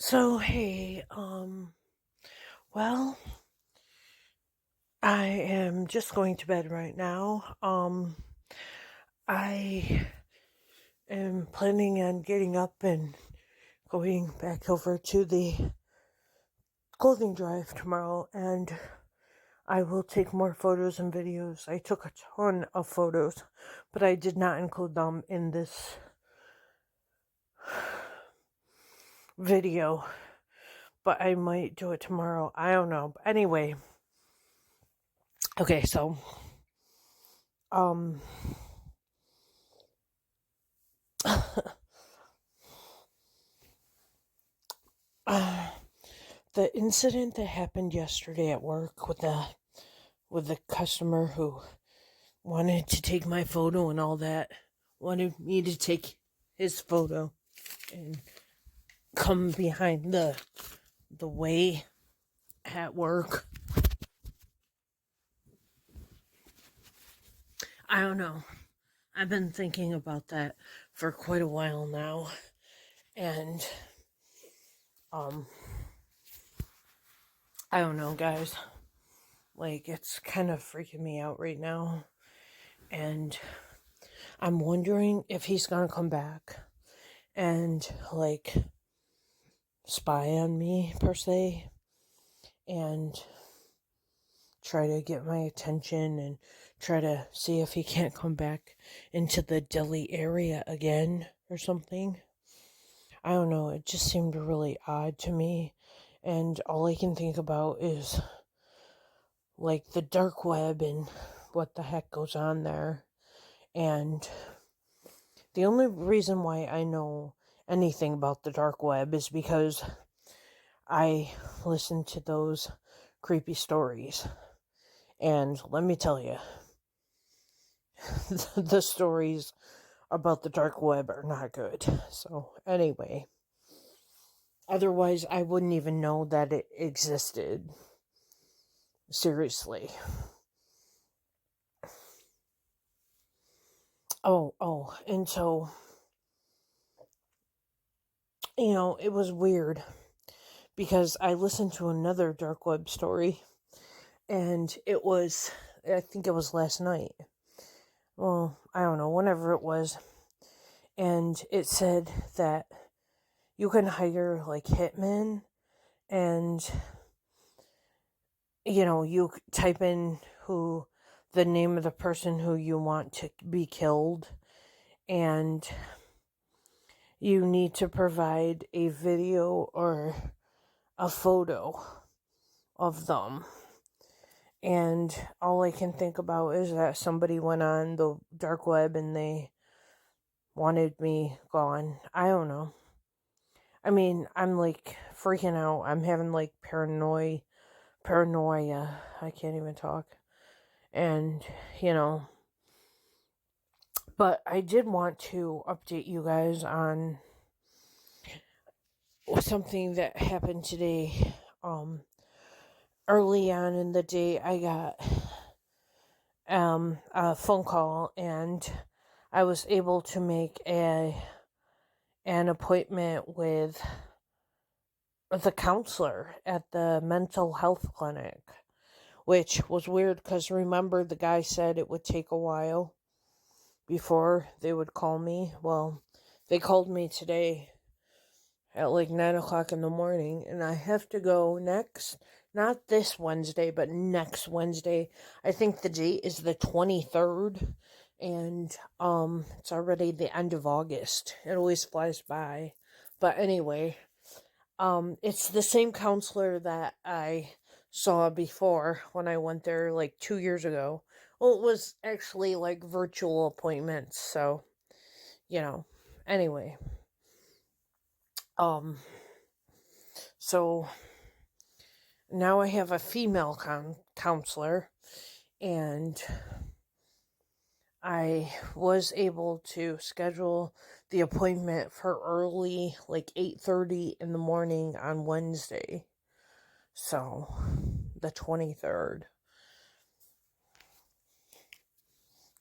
Hey, well, I am just going to bed right now. I am planning on getting up and going back over to the clothing drive tomorrow, and I will take more photos and videos. I took a ton of photos, but I did not include them in this video, but I might do it tomorrow. I don't know. But anyway, okay, um, the incident that happened yesterday at work with the customer who wanted to take my photo and all that, wanted me to take his photo and come behind the way at work. I don't know. I've been thinking about that for quite a while now, and um I don't know, guys. Like, it's kind of freaking me out right now, and I'm wondering if he's gonna come back and like spy on me per se and try to get my attention and try to see if he can't come back into the Delhi area again or something. I don't know, it just seemed really odd to me, and all I can think about is like the dark web and what the heck goes on there. And the only reason why I know anything about the dark web is because I listen to those creepy stories. And let me tell you, the stories about the dark web are not good. So, anyway, otherwise, I wouldn't even know that it existed. Seriously. And so, it was weird because I listened to another dark web story, and I think it was last night. Well, I don't know, whenever it was. And it said that you can hire like hitmen, and you type in the name of the person who you want to be killed, and you need to provide a video or a photo of them. And all I can think about is that somebody went on the dark web and they wanted me gone. I don't know. I mean, I'm like freaking out. I'm having like paranoia. I can't even talk. And, you know, but I did want to update you guys on something that happened today. Early on in the day, I got a phone call, and I was able to make an appointment with the counselor at the mental health clinic, which was weird because remember the guy said it would take a while before they would call me. Well, they called me today at like 9 o'clock in the morning, and I have to go not this Wednesday, but next Wednesday. I think the date is the 23rd, and it's already the end of August. It always flies by. But anyway, it's the same counselor that I saw before when I went there like 2 years ago. Well, it was actually like virtual appointments, so, you know, anyway. Um, so now I have a female counselor, and I was able to schedule the appointment for early, like 8:30 in the morning on Wednesday. So, the 23rd.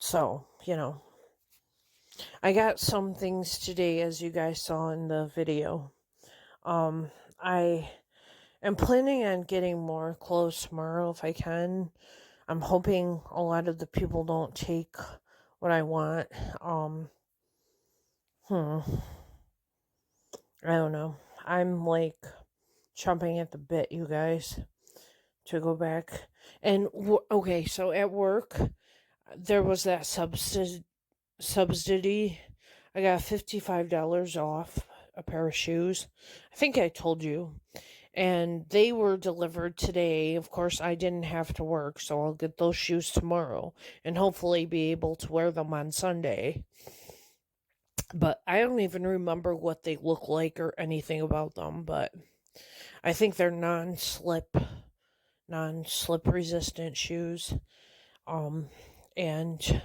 So, I got some things today, as you guys saw in the video. I am planning on getting more clothes tomorrow if I can. I'm hoping a lot of the people don't take what I want. Hmm. I don't know. I'm like chomping at the bit, you guys, to go back. And okay, so at work there was that subsidy. I got $55 off a pair of shoes. I think I told you. And they were delivered today. Of course, I didn't have to work, so I'll get those shoes tomorrow and hopefully be able to wear them on Sunday. But I don't even remember what they look like or anything about them, but I think they're non-slip resistant shoes. And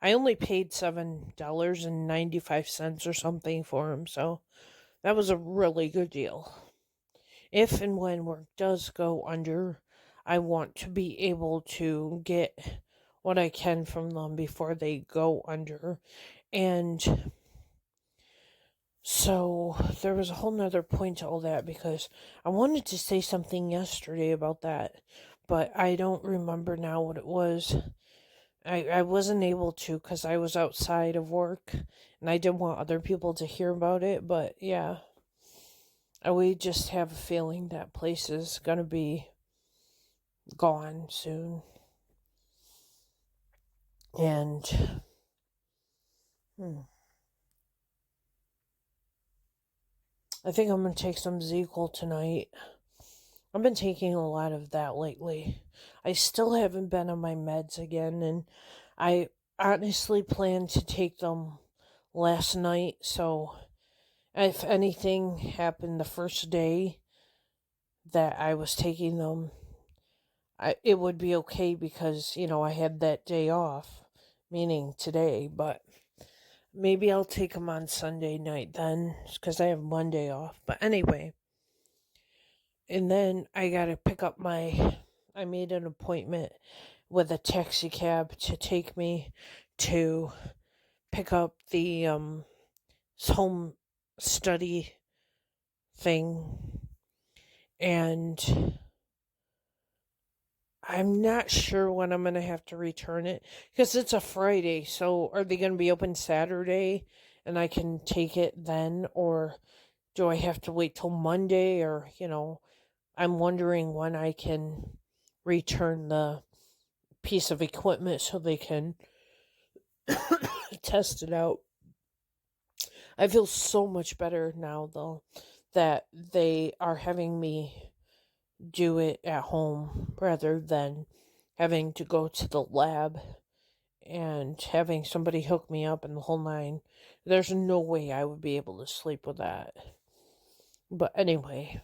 I only paid $7.95 or something for them, so that was a really good deal. If and when work does go under, I want to be able to get what I can from them before they go under. And so there was a whole nother point to all that because I wanted to say something yesterday about that, but I don't remember now what it was. I wasn't able to because I was outside of work and I didn't want other people to hear about it, but yeah. We just have a feeling that place is gonna be gone soon. And I think I'm gonna take some ZQL tonight. I've been taking a lot of that lately. I still haven't been on my meds again, and I honestly planned to take them last night, so if anything happened the first day that I was taking them, it would be okay because, I had that day off, meaning today, but maybe I'll take them on Sunday night then, because I have Monday off. But anyway, and then I gotta pick up I made an appointment with a taxi cab to take me to pick up the home study thing. And I'm not sure when I'm going to have to return it because it's a Friday. So are they going to be open Saturday and I can take it then? Or do I have to wait till Monday? Or, I'm wondering when I can return the piece of equipment so they can test it out. I feel so much better now, though, that they are having me do it at home rather than having to go to the lab and having somebody hook me up in the whole nine. There's no way I would be able to sleep with that. But anyway,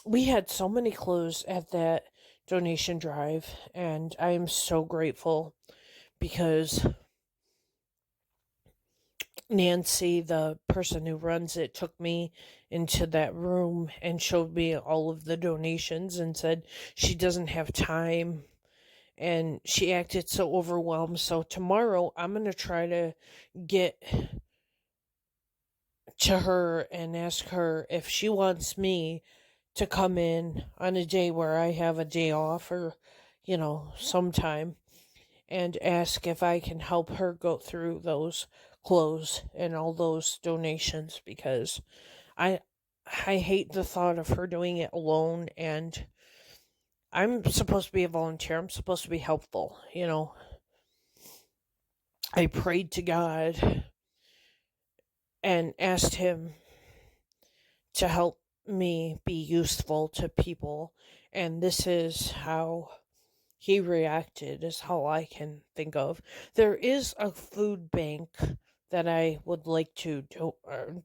we had so many clothes at that donation drive, and I am so grateful because Nancy, the person who runs it, took me into that room and showed me all of the donations and said she doesn't have time and she acted so overwhelmed. So tomorrow I'm going to try to get to her and ask her if she wants me to come in on a day where I have a day off or, sometime and ask if I can help her go through those clothes and all those donations because I hate the thought of her doing it alone, and I'm supposed to be a volunteer. I'm supposed to be helpful, I prayed to God and asked him to help me be useful to people, and this is how he reacted, is how I can think of. There is a food bank that I would like to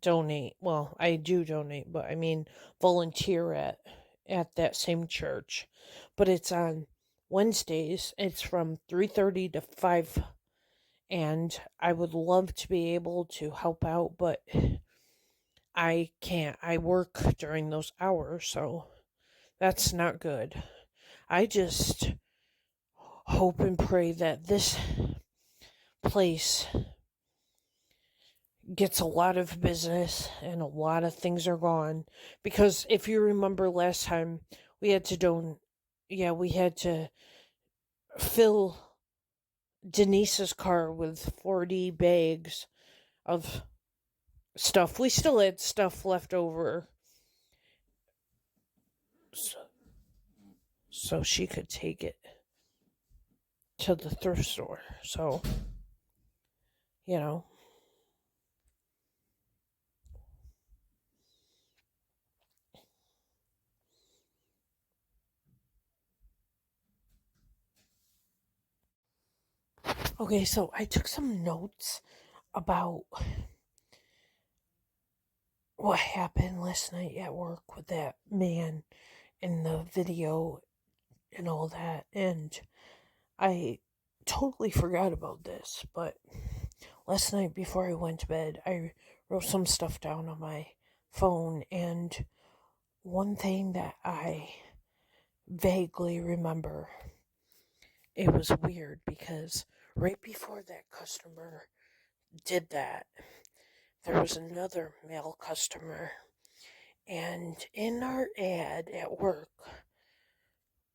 donate. Well, I do donate, but I mean volunteer at that same church. But it's on Wednesdays. It's from 3:30 to 5, and I would love to be able to help out, but I can't. I work during those hours, so that's not good. I just hope and pray that this place gets a lot of business and a lot of things are gone. Because if you remember last time, we had to we had to fill Denise's car with 40 bags of stuff. We still had stuff left over, so she could take it to the thrift store. So, you know. Okay, so I took some notes about what happened last night at work with that man in the video and all that. And I totally forgot about this, but last night before I went to bed, I wrote some stuff down on my phone. And one thing that I vaguely remember, it was weird because right before that customer did that, there was another male customer. And in our ad at work,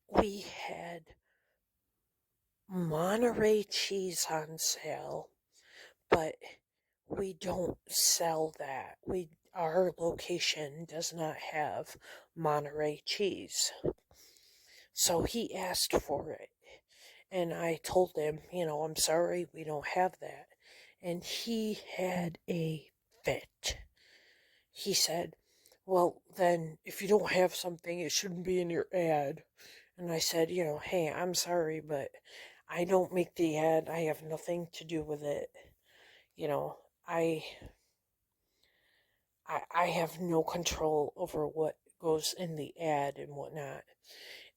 we had Monterey cheese on sale, but we don't sell that. Our location does not have Monterey cheese. So he asked for it. And I told him, I'm sorry, we don't have that. And he had a fit. He said, well, then if you don't have something, it shouldn't be in your ad. And I said, hey, I'm sorry, but I don't make the ad. I have nothing to do with it. I I have no control over what goes in the ad and whatnot.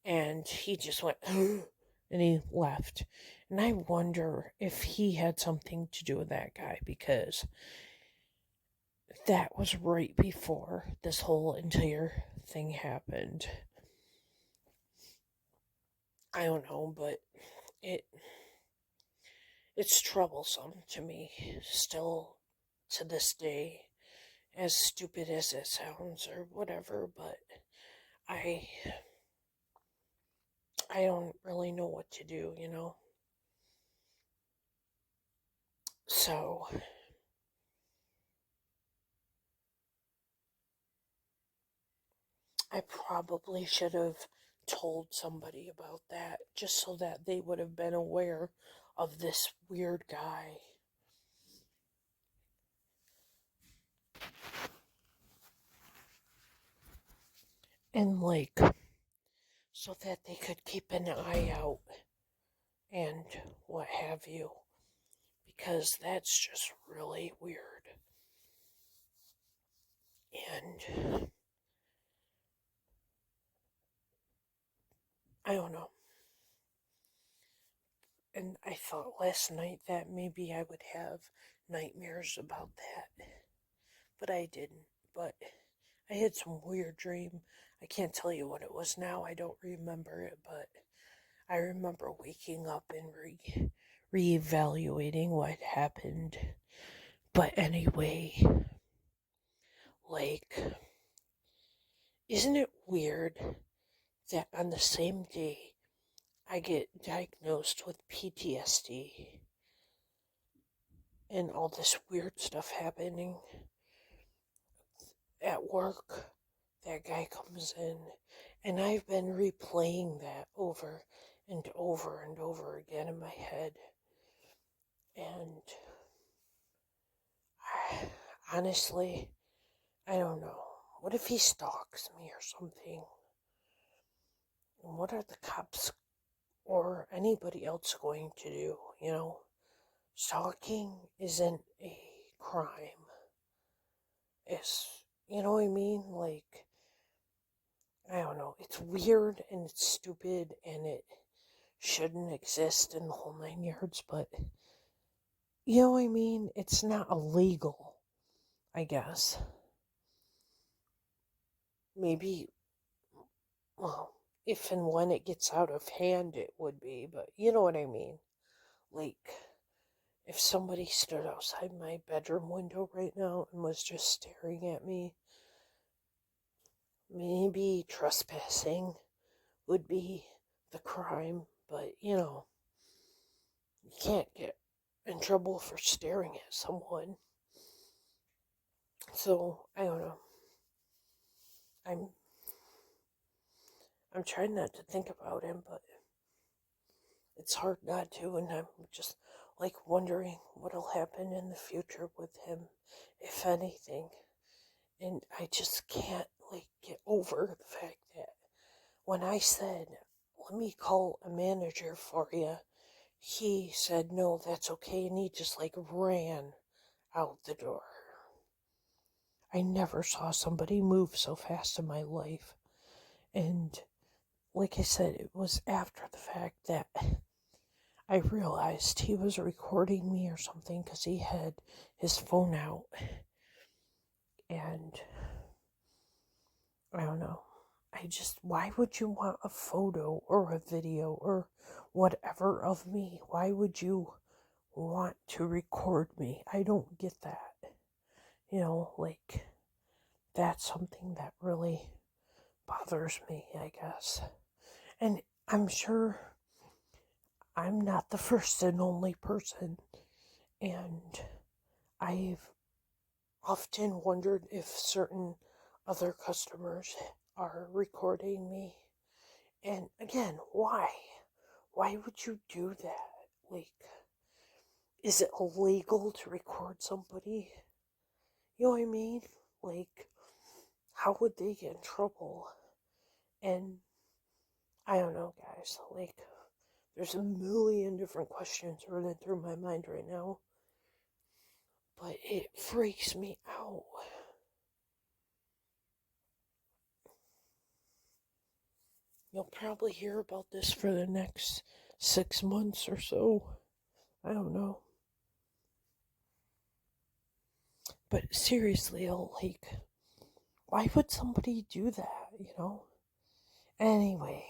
And he just went, and he left. And I wonder if he had something to do with that guy, because that was right before this whole entire thing happened. I don't know, but it's troublesome to me still to this day, as stupid as it sounds or whatever, but I don't really know what to do. So I probably should have told somebody about that, just so that they would have been aware of this weird guy. And so that they could keep an eye out and what have you, because that's just really weird. And I don't know. And I thought last night that maybe I would have nightmares about that, but I didn't. But I had some weird dream. I can't tell you what it was now. I don't remember it, but I remember waking up and reevaluating what happened. But anyway, isn't it weird that on the same day I get diagnosed with PTSD and all this weird stuff happening at work? That guy comes in, and I've been replaying that over and over and over again in my head. And honestly, I don't know. What if he stalks me or something? And what are the cops or anybody else going to do? Stalking isn't a crime. You know what I mean? I don't know. It's weird and it's stupid and it shouldn't exist in the whole 9 yards, but you know what I mean? It's not illegal, I guess. Maybe, well, if and when it gets out of hand, it would be, but you know what I mean? Like, if somebody stood outside my bedroom window right now and was just staring at me, maybe trespassing would be the crime, but you can't get in trouble for staring at someone. So, I don't know. I'm I'm trying not to think about him, but it's hard not to, and I'm just like wondering what'll happen in the future with him, if anything. And I just can't like get over the fact that when I said, let me call a manager for you, he said, no, that's okay, and he just like ran out the door. I never saw somebody move so fast in my life. And like I said, it was after the fact that I realized he was recording me or something because he had his phone out. And I don't know. Why would you want a photo or a video or whatever of me? Why would you want to record me? I don't get that. Like, that's something that really bothers me, I guess. And I'm sure I'm not the first and only person. And I've often wondered if certain other customers are recording me. And again, why? Why would you do that? Like, is it illegal to record somebody? You know what I mean? Like, how would they get in trouble? And I don't know, guys. Like, there's a million different questions running through my mind right now. But it freaks me out. You'll probably hear about this for the next 6 months or so. I don't know. But seriously, like, why would somebody do that, Anyway.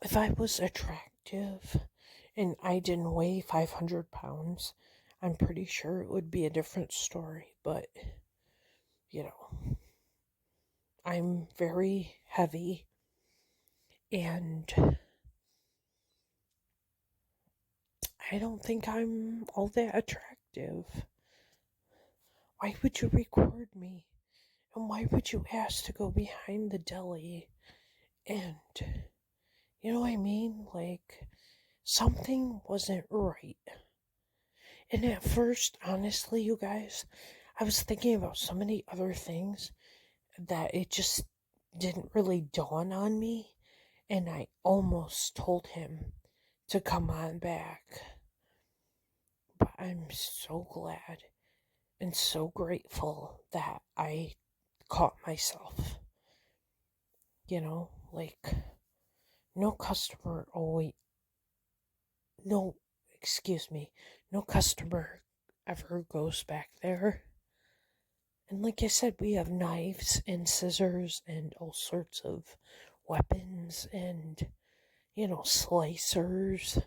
If I was attractive and I didn't weigh 500 pounds, I'm pretty sure it would be a different story. But, I'm very heavy and I don't think I'm all that attractive. Why would you record me? And why would you ask to go behind the deli? And, you know what I mean? Like, something wasn't right. And at first, honestly, you guys, I was thinking about so many other things that it just didn't really dawn on me. And I almost told him to come on back. But I'm so glad and so grateful that I caught myself. Like, no customer always, no, excuse me, no customer ever goes back there. And like I said, we have knives and scissors and all sorts of weapons and, slicers.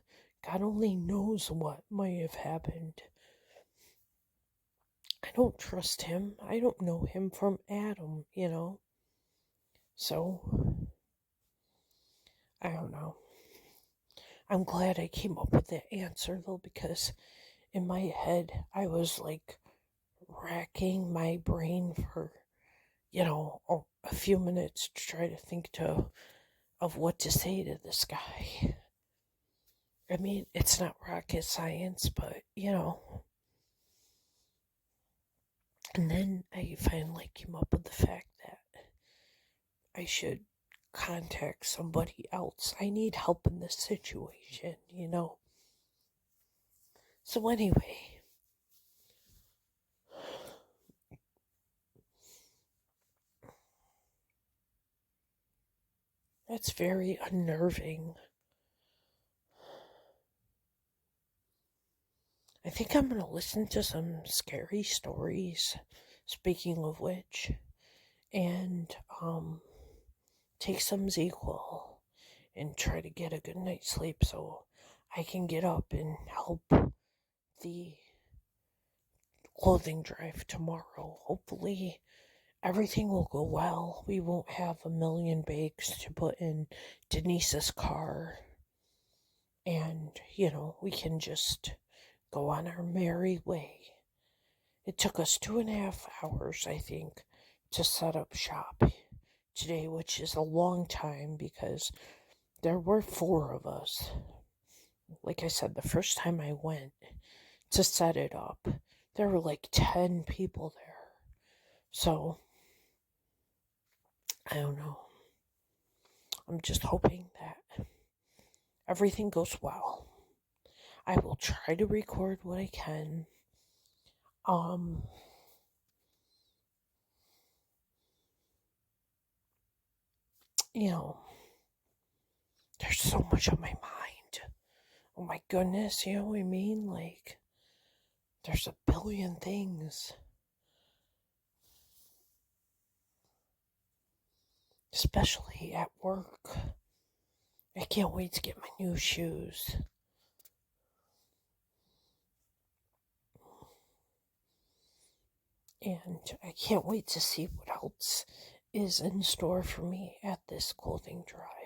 God only knows what might have happened. I don't trust him. I don't know him from Adam, So, I don't know. I'm glad I came up with that answer though, because in my head, I was like racking my brain for, a few minutes to try to think of what to say to this guy. I mean, it's not rocket science, but, And then I finally came up with the fact that I should contact somebody else. I need help in this situation, So anyway, that's very unnerving. I think I'm going to listen to some scary stories, speaking of which, and take some ZzzQuil. and try to get a good night's sleep so I can get up and help the clothing drive tomorrow. Hopefully, everything will go well. We won't have a million bags to put in Denise's car. And, we can just go on our merry way. It took us 2.5 hours, I think, to set up shop today, which is a long time because there were 4 of us. Like I said, the first time I went to set it up, there were like 10 people there. So, I don't know. I'm just hoping that everything goes well. I will try to record what I can. There's so much on my mind. Oh my goodness, you know what I mean? Like, there's a billion things. Especially at work. I can't wait to get my new shoes. And I can't wait to see what else is in store for me at this clothing drive.